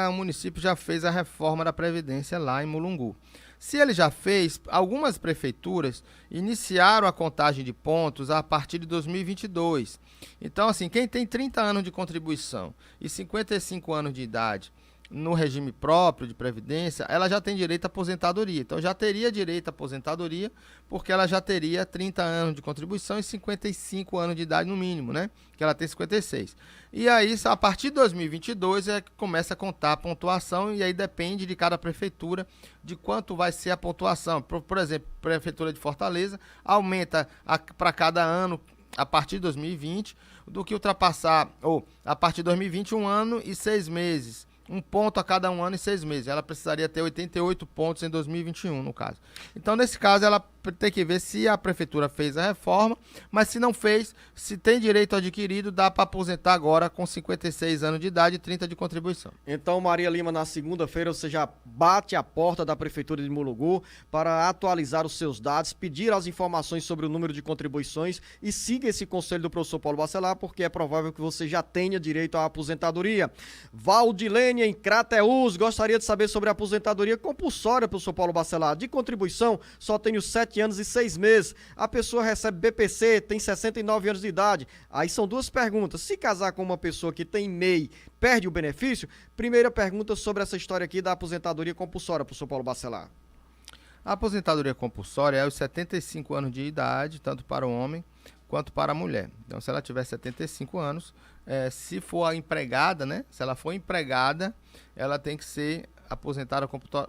o município já fez a reforma da Previdência lá em Mulungu. Se ele já fez, algumas prefeituras iniciaram a contagem de pontos a partir de 2022. Então, assim, quem tem 30 anos de contribuição e 55 anos de idade no regime próprio de previdência, ela já tem direito à aposentadoria. Então, já teria direito à aposentadoria, porque ela já teria 30 anos de contribuição e 55 anos de idade no mínimo, né? Que ela tem 56. E aí, a partir de 2022, é que começa a contar a pontuação, e aí depende de cada prefeitura de quanto vai ser a pontuação. Por exemplo, a Prefeitura de Fortaleza aumenta para cada ano, a partir de 2020, do que ultrapassar, ou a partir de 2020, 1 ano e 6 meses. 1 ponto a cada 1 ano e 6 meses. Ela precisaria ter 88 pontos em 2021, no caso. Então, nesse caso, ela tem que ver se a prefeitura fez a reforma, mas se não fez, se tem direito adquirido, dá para aposentar agora com 56 anos de idade e 30 de contribuição. Então, Maria Lima, na segunda-feira você já bate a porta da Prefeitura de Mulugu para atualizar os seus dados, pedir as informações sobre o número de contribuições e siga esse conselho do professor Paulo Bacelar, porque é provável que você já tenha direito à aposentadoria. Valdilene, em Crateús, gostaria de saber sobre a aposentadoria compulsória, professor Paulo Bacelar. De contribuição, só tenho 7 anos e 6 meses. A pessoa recebe BPC, tem 69 anos de idade. Aí são duas perguntas. Se casar com uma pessoa que tem MEI, perde o benefício? Primeira pergunta sobre essa história aqui da aposentadoria compulsória, professor Paulo Bacelar. A aposentadoria compulsória é os 75 anos de idade, tanto para o homem quanto para a mulher. Então, se ela tiver 75 anos, se for a empregada, né? Se ela for empregada, ela tem que ser aposentada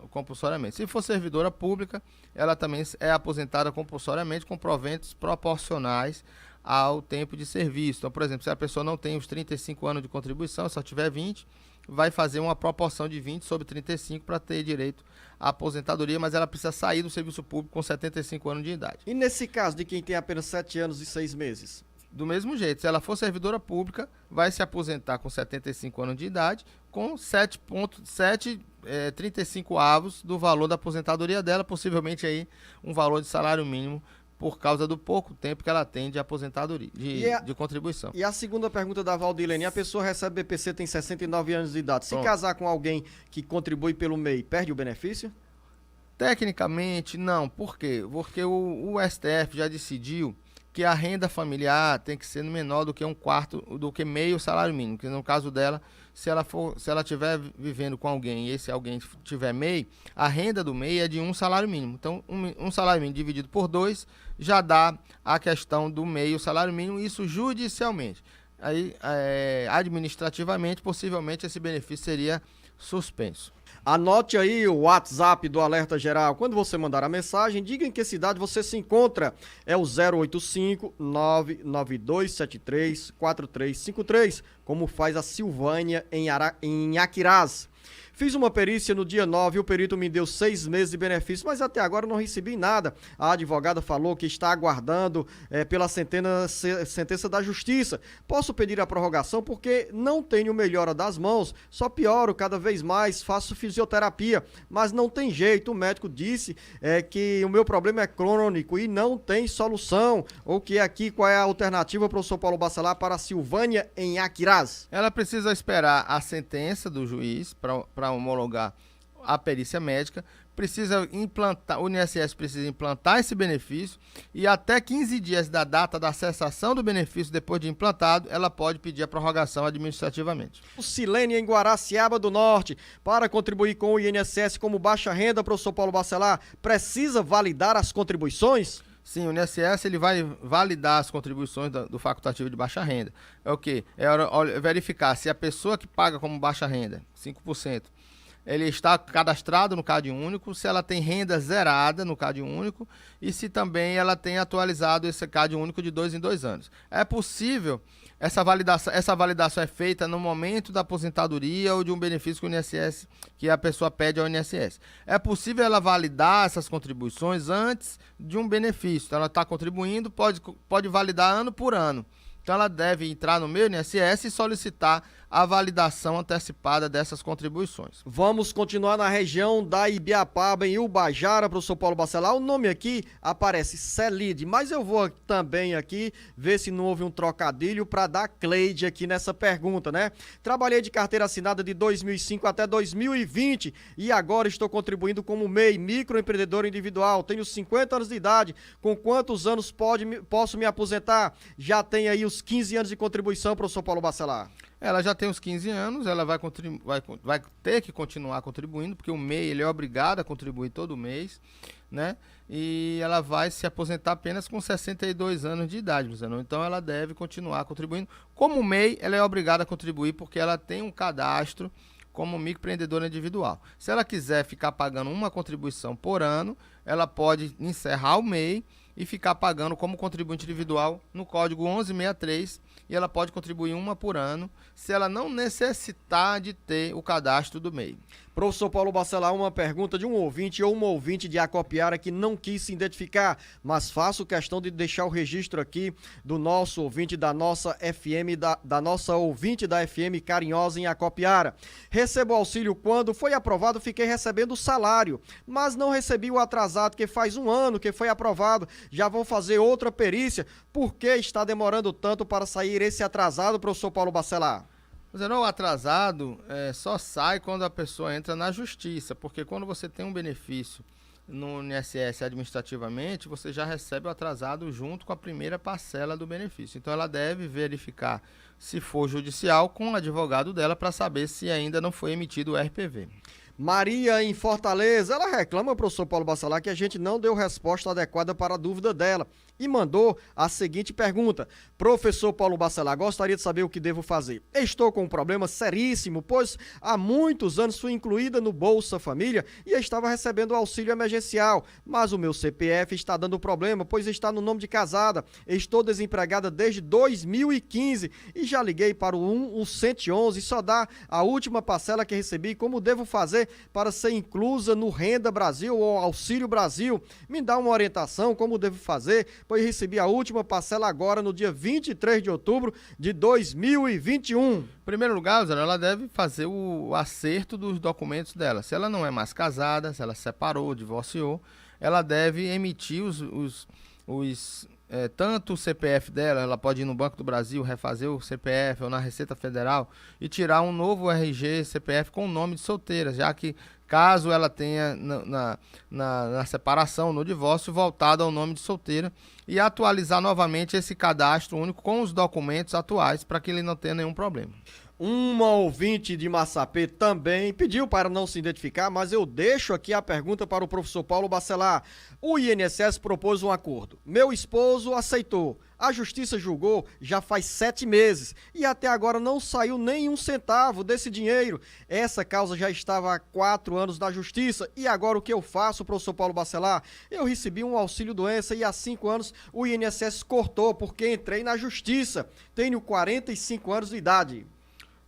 compulsoriamente. Se for servidora pública, ela também é aposentada compulsoriamente com proventos proporcionais ao tempo de serviço. Então, por exemplo, se a pessoa não tem os 35 anos de contribuição, só tiver 20, vai fazer uma proporção de 20 sobre 35 para ter direito à aposentadoria, mas ela precisa sair do serviço público com 75 anos de idade. E nesse caso de quem tem apenas 7 anos e 6 meses? Do mesmo jeito, se ela for servidora pública, vai se aposentar com 75 anos de idade, com 35 avos do valor da aposentadoria dela, possivelmente aí um valor de salário mínimo, por causa do pouco tempo que ela tem de aposentadoria, de contribuição. E a segunda pergunta da Valdilene, a pessoa recebe BPC, tem 69 anos de idade. Se casar com alguém que contribui pelo MEI, perde o benefício? Tecnicamente, não. Por quê? Porque o STF já decidiu que a renda familiar tem que ser menor do que 1/4, do que meio salário mínimo. Que no caso dela, se ela estiver vivendo com alguém e esse alguém tiver MEI, a renda do MEI é de 1 salário mínimo. Então, um salário mínimo dividido por 2 já dá a questão do meio salário mínimo, isso judicialmente. Aí, administrativamente, possivelmente, esse benefício seria suspenso. Anote aí o WhatsApp do Alerta Geral. Quando você mandar a mensagem, diga em que cidade você se encontra. É o 085-99273-4353, como faz a Silvânia em Aquiraz. Fiz uma perícia no dia 9 e o perito me deu 6 meses de benefício, mas até agora não recebi nada. A advogada falou que está aguardando pela sentença da justiça. Posso pedir a prorrogação porque não tenho melhora das mãos, só pioro cada vez mais, faço fisioterapia, mas não tem jeito. O médico disse que o meu problema é crônico e não tem solução. Ou que aqui, qual é a alternativa, professor Paulo Bacelar, para a Silvânia em Aquiraz? Ela precisa esperar a sentença do juiz para homologar a perícia médica, precisa implantar, o INSS precisa implantar esse benefício e até 15 dias da data da cessação do benefício depois de implantado, ela pode pedir a prorrogação administrativamente. O Silene em Guaraciaba do Norte, para contribuir com o INSS como baixa renda, professor Paulo Bacelar, precisa validar as contribuições? Sim, o INSS ele vai validar as contribuições do facultativo de baixa renda. É o quê? É verificar se a pessoa que paga como baixa renda, 5%, ele está cadastrado no Cade Único, se ela tem renda zerada no Cade Único e se também ela tem atualizado esse Cade Único de 2 em 2 anos. É possível, essa validação é feita no momento da aposentadoria ou de um benefício que o INSS, que a pessoa pede ao INSS. É possível ela validar essas contribuições antes de um benefício. Então ela está contribuindo, pode validar ano por ano. Então ela deve entrar no meu INSS e solicitar a validação antecipada dessas contribuições. Vamos continuar na região da Ibiapaba, em Ubajara, professor Paulo Bacelar. O nome aqui aparece Celide, mas eu vou também aqui ver se não houve um trocadilho para dar Cleide aqui nessa pergunta, né? Trabalhei de carteira assinada de 2005 até 2020 e agora estou contribuindo como MEI, microempreendedor individual. Tenho 50 anos de idade. Com quantos anos posso me aposentar? Já tem aí os 15 anos de contribuição, professor Paulo Bacelar. Ela já tem uns 15 anos, ela vai ter que continuar contribuindo, porque o MEI ele é obrigado a contribuir todo mês, né? E ela vai se aposentar apenas com 62 anos de idade, Luciano. Então ela deve continuar contribuindo. Como MEI, ela é obrigada a contribuir porque ela tem um cadastro como microempreendedora individual. Se ela quiser ficar pagando uma contribuição por ano, ela pode encerrar o MEI e ficar pagando como contribuinte individual no código 1163 e ela pode contribuir uma por ano se ela não necessitar de ter o cadastro do MEI. Professor Paulo Bacelar, uma pergunta de um ouvinte ou uma ouvinte de Acopiara que não quis se identificar, mas faço questão de deixar o registro aqui do nosso ouvinte da nossa FM, da nossa ouvinte da FM Carinhosa em Acopiara. Recebo auxílio quando foi aprovado, fiquei recebendo o salário, mas não recebi o atrasado, que faz um ano que foi aprovado, já vão fazer outra perícia. Por que está demorando tanto para sair esse atrasado, professor Paulo Bacelar? O atrasado só sai quando a pessoa entra na justiça, porque quando você tem um benefício no INSS administrativamente, você já recebe o atrasado junto com a primeira parcela do benefício. Então ela deve verificar, se for judicial, com o advogado dela para saber se ainda não foi emitido o RPV. Maria, em Fortaleza, ela reclama, professor Paulo Bacelar, que a gente não deu resposta adequada para a dúvida dela e mandou a seguinte pergunta: professor Paulo Bacelar, gostaria de saber o que devo fazer. Estou com um problema seríssimo, pois há muitos anos fui incluída no Bolsa Família e estava recebendo auxílio emergencial, mas o meu CPF está dando problema, pois está no nome de casada. Estou desempregada desde 2015 e já liguei para o 111 e só dá a última parcela que recebi. Como devo fazer para ser inclusa no Renda Brasil ou Auxílio Brasil? Me dá uma orientação, como devo fazer, pois recebi a última parcela agora no dia 23 de outubro de 2021. Em primeiro lugar, ela deve fazer o acerto dos documentos dela. Se ela não é mais casada, se ela separou, divorciou, ela deve emitir tanto o CPF dela, ela pode ir no Banco do Brasil, refazer o CPF ou na Receita Federal e tirar um novo RG CPF com o nome de solteira, já que caso ela tenha na separação, no divórcio, voltado ao nome de solteira, e atualizar novamente esse cadastro único com os documentos atuais para que ele não tenha nenhum problema. Uma ouvinte de Massapê também pediu para não se identificar, mas eu deixo aqui a pergunta para o professor Paulo Bacelar. O INSS propôs um acordo. Meu esposo aceitou. A justiça julgou já faz 7 meses e até agora não saiu nenhum centavo desse dinheiro. Essa causa já estava há 4 anos na justiça e agora o que eu faço, professor Paulo Bacelar? Eu recebi um auxílio-doença e há 5 anos o INSS cortou porque entrei na justiça. Tenho 45 anos de idade.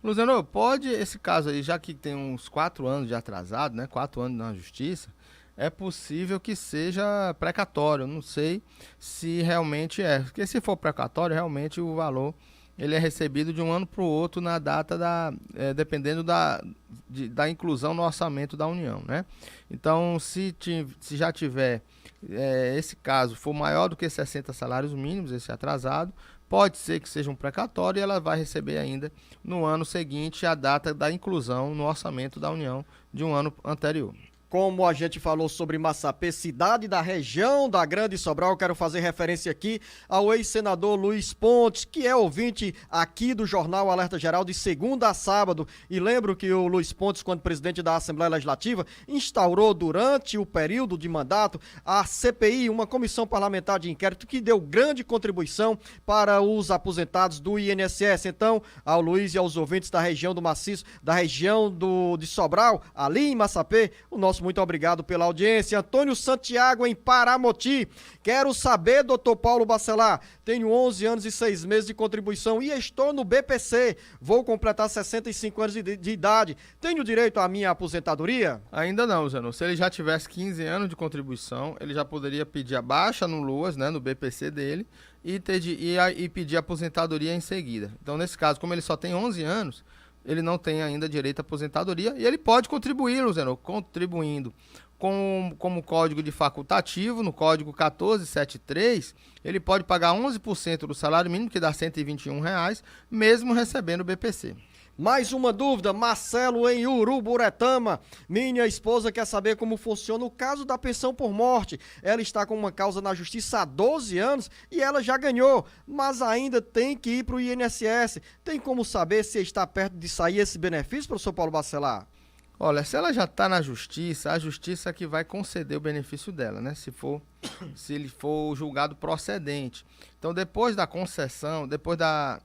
Luciano, pode esse caso aí, já que tem uns 4 anos de atrasado, né? 4 anos na justiça, é possível que seja precatório. Não sei se realmente é. Porque se for precatório, realmente o valor ele é recebido de um ano para o outro na data dependendo da inclusão no orçamento da União, né? Então, se já tiver esse caso for maior do que 60 salários mínimos, esse atrasado, pode ser que seja um precatório e ela vai receber ainda no ano seguinte a data da inclusão no orçamento da União de um ano anterior. Como a gente falou sobre Massapê, cidade da região da Grande Sobral, eu quero fazer referência aqui ao ex-senador Luiz Pontes, que é ouvinte aqui do Jornal Alerta Geral de segunda a sábado. E lembro que o Luiz Pontes, quando presidente da Assembleia Legislativa, instaurou durante o período de mandato a CPI, uma comissão parlamentar de inquérito que deu grande contribuição para os aposentados do INSS. Então, ao Luiz e aos ouvintes da região do Maciço, da região de Sobral, ali em Massapê, o nosso muito obrigado pela audiência. Antônio Santiago, em Paramoti. Quero saber, doutor Paulo Bacelar, tenho 11 anos e 6 meses de contribuição e estou no BPC. Vou completar 65 anos de idade. Tenho direito à minha aposentadoria? Ainda não, Zeno. Se ele já tivesse 15 anos de contribuição, ele já poderia pedir a baixa no LOAS, né, no BPC dele, e pedir a aposentadoria em seguida. Então, nesse caso, como ele só tem 11 anos, ele não tem ainda direito à aposentadoria e ele pode contribuir, Luzeno, contribuindo como código de facultativo, no código 1473, ele pode pagar 11% do salário mínimo, que dá R$ 121, mesmo recebendo o BPC. Mais uma dúvida, Marcelo em Uruburetama. Minha esposa quer saber como funciona o caso da pensão por morte. Ela está com uma causa na justiça há 12 anos e ela já ganhou, mas ainda tem que ir para o INSS. Tem como saber se está perto de sair esse benefício, professor Paulo Bacelar? Olha, se ela já está na justiça, a justiça que vai conceder o benefício dela, né? Se ele for julgado procedente. Então, depois da concessão, depois da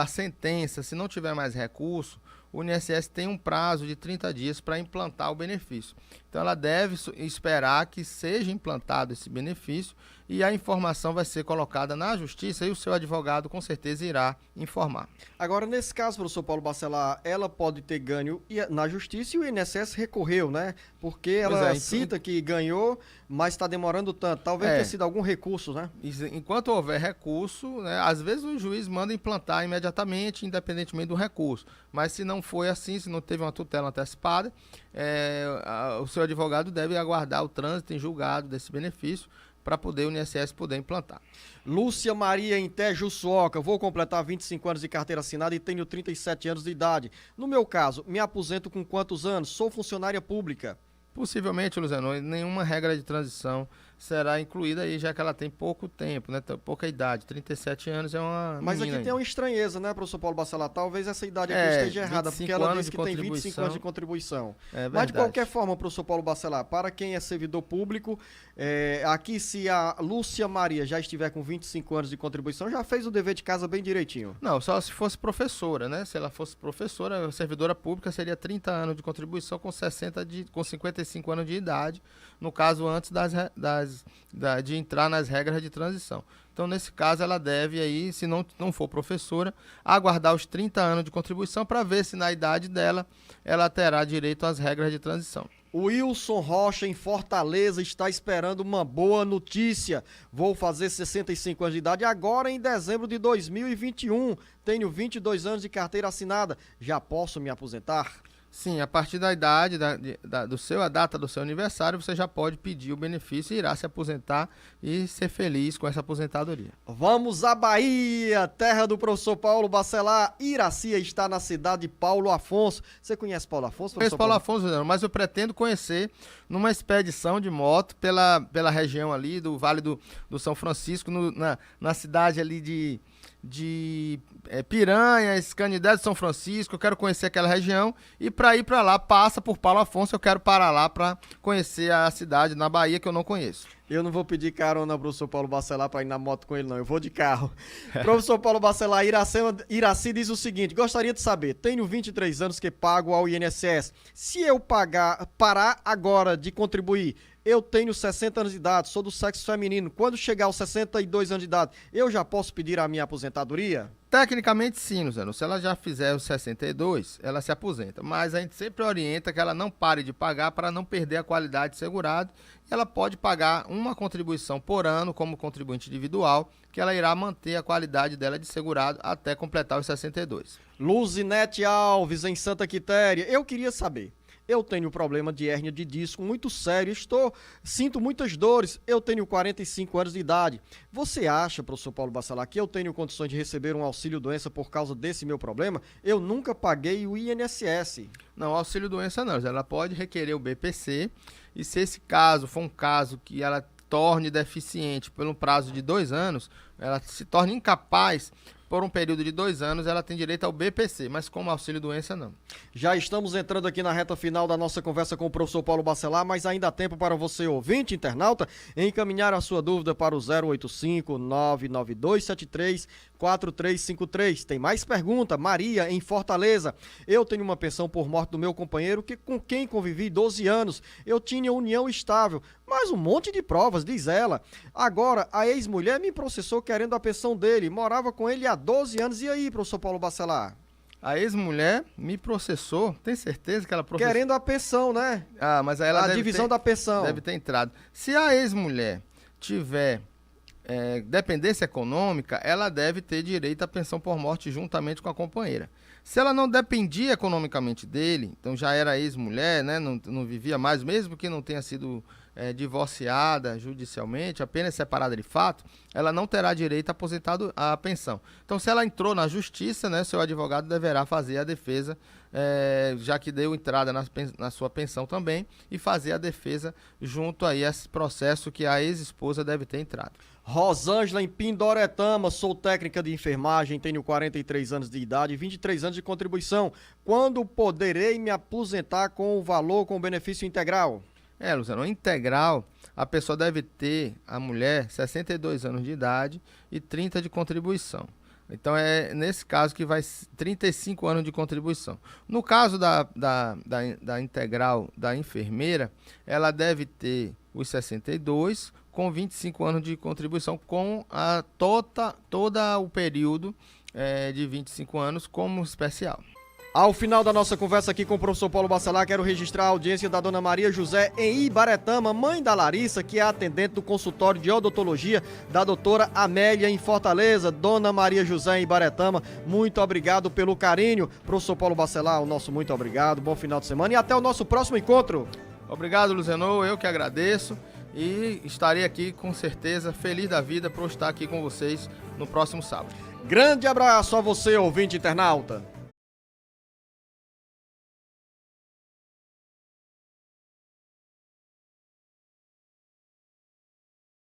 sentença, se não tiver mais recurso, o INSS tem um prazo de 30 dias para implantar o benefício. Então, ela deve esperar que seja implantado esse benefício e a informação vai ser colocada na justiça e o seu advogado, com certeza, irá informar. Agora, nesse caso, professor Paulo Bacelar, ela pode ter ganho na justiça e o INSS recorreu, né? Porque ela cita que ganhou, mas está demorando tanto. Talvez tenha sido algum recurso, né? Enquanto houver recurso, né, às vezes o juiz manda implantar imediatamente, independentemente do recurso. Mas se não foi assim, se não teve uma tutela antecipada, o seu advogado deve aguardar o trânsito em julgado desse benefício para poder o INSS poder implantar. Lúcia Maria em Tejuçuoca, vou completar 25 anos de carteira assinada e tenho 37 anos de idade. No meu caso, me aposento com quantos anos? Sou funcionária pública. Possivelmente, Luziano, nenhuma regra de transição será incluída aí, já que ela tem pouco tempo, né? Pouca idade. 37 anos é uma Mas aqui tem uma estranheza, né, professor Paulo Bacelar? Talvez essa idade aqui esteja errada, porque ela diz que tem 25 anos de contribuição. Mas, de qualquer forma, professor Paulo Bacelar, para quem é servidor público, aqui se a Lúcia Maria já estiver com 25 anos de contribuição, já fez o dever de casa bem direitinho. Não, só se fosse professora, né? Se ela fosse professora, servidora pública, seria 30 anos de contribuição com 55 anos de idade, no caso antes de entrar nas regras de transição. Então, nesse caso, ela deve aí, se não for professora, aguardar os 30 anos de contribuição para ver se na idade dela ela terá direito às regras de transição. O Wilson Rocha, em Fortaleza, está esperando uma boa notícia. Vou fazer 65 anos de idade agora em dezembro de 2021. Tenho 22 anos de carteira assinada. Já posso me aposentar? Sim, a partir da idade, a data do seu aniversário, você já pode pedir o benefício e irá se aposentar e ser feliz com essa aposentadoria. Vamos à Bahia, terra do professor Paulo Bacelar. Iracia está na cidade de Paulo Afonso. Você conhece Paulo Afonso? Conheço Paulo Afonso, mas eu pretendo conhecer numa expedição de moto pela região ali do Vale do São Francisco, na cidade ali de Piranhas, Canidé de São Francisco. Eu quero conhecer aquela região e para ir para lá, passa por Paulo Afonso, eu quero parar lá para conhecer a cidade na Bahia que eu não conheço. Eu não vou pedir carona pro professor Paulo Bacelar para ir na moto com ele, não. Eu vou de carro. Professor Paulo Bacelar, Iraci diz o seguinte: gostaria de saber, tenho 23 anos que pago ao INSS. Se eu parar agora de contribuir, eu tenho 60 anos de idade, sou do sexo feminino. Quando chegar aos 62 anos de idade, eu já posso pedir a minha aposentadoria? Tecnicamente sim, Luciano. Se ela já fizer os 62, ela se aposenta. Mas a gente sempre orienta que ela não pare de pagar para não perder a qualidade de segurado. Ela pode pagar uma contribuição por ano como contribuinte individual, que ela irá manter a qualidade dela de segurado até completar os 62. Luzinete Alves, em Santa Quitéria. Eu queria saber, Eu tenho problema de hérnia de disco muito sério, sinto muitas dores, eu tenho 45 anos de idade. Você acha, professor Paulo Bacelar, que eu tenho condições de receber um auxílio-doença por causa desse meu problema? Eu nunca paguei o INSS. Não, auxílio-doença não. Ela pode requerer o BPC e se esse caso for um caso que ela torne deficiente por um prazo de 2 anos, ela se torne incapaz por um período de 2 anos, ela tem direito ao BPC, mas como auxílio-doença, não. Já estamos entrando aqui na reta final da nossa conversa com o professor Paulo Bacelar, mas ainda há tempo para você, ouvinte, internauta, encaminhar a sua dúvida para o 085-99273-4353. Tem mais pergunta. Maria, em Fortaleza. Eu tenho uma pensão por morte do meu companheiro com quem convivi 12 anos. Eu tinha união estável, mas um monte de provas, diz ela. Agora, a ex-mulher me processou querendo a pensão dele. Morava com ele há 12 anos. E aí, professor Paulo Bacelar? A ex-mulher me processou, tem certeza que ela processou? Querendo a pensão, né? Ah, mas aí ela a divisão da pensão. Deve ter entrado. Se a ex-mulher tiver dependência econômica, ela deve ter direito à pensão por morte juntamente com a companheira. Se ela não dependia economicamente dele, então já era ex-mulher, né, não vivia mais, mesmo que não tenha sido divorciada judicialmente, apenas separada de fato, ela não terá direito à pensão. Então, se ela entrou na justiça, né, seu advogado deverá fazer a defesa, já que deu entrada na sua pensão também, e fazer a defesa junto aí a esse processo que a ex-esposa deve ter entrado. Rosângela, em Pindoretama, sou técnica de enfermagem, tenho 43 anos de idade e 23 anos de contribuição. Quando poderei me aposentar com o valor, com o benefício integral? Luciano, integral, a pessoa deve ter, a mulher, 62 anos de idade e 30 de contribuição. Então, é nesse caso que vai 35 anos de contribuição. No caso da integral da enfermeira, ela deve ter os 62 com 25 anos de contribuição, com todo o período de 25 anos como especial. Ao final da nossa conversa aqui com o professor Paulo Bacelar, quero registrar a audiência da dona Maria José em Ibaretama, mãe da Larissa, que é atendente do consultório de odontologia da doutora Amélia em Fortaleza. Dona Maria José em Ibaretama, muito obrigado pelo carinho. Professor Paulo Bacelar, o nosso muito obrigado, bom final de semana e até o nosso próximo encontro. Obrigado, Luciano, eu que agradeço e estarei aqui com certeza feliz da vida por estar aqui com vocês no próximo sábado. Grande abraço a você, ouvinte internauta.